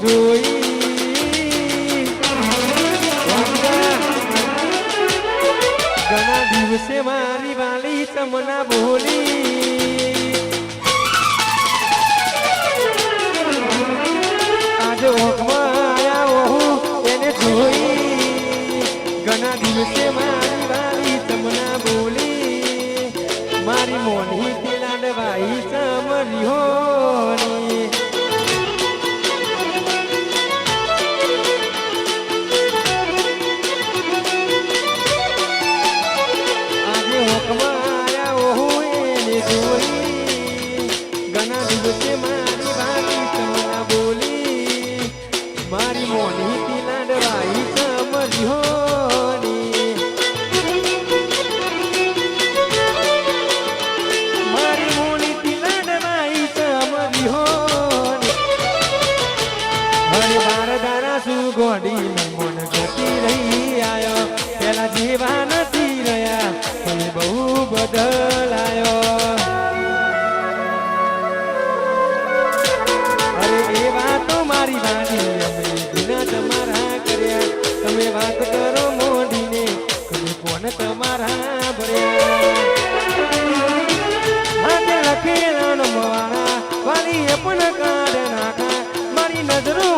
જોઈ ઘણા દિવસે મારી વાલી તમના બોલી આજે ઓખમાં આયા હું એને જોઈ ઘણા દિવસે મારી વાલી તમના બોલી મારી મોની લાડવાઈ સમરી હોની મારી મોની થી લાડવાઈ સમરી હોની મારી મોની થી લાડવાઈ સમરી હોની હરે બાર દારા સુ ગોડી મન ગતી રહી આયો પેલા જેવા નથી રહ્યા હવે બહુ બદલાયો મારી વાણી અમે વિના તમારા કર્યા તમે વાત કરો મોઢીને તમે કોણ તમારા ભર્યા હાથે લખેલા નમવાળા વાલી પણ કાઢ નાખા મારી નજરો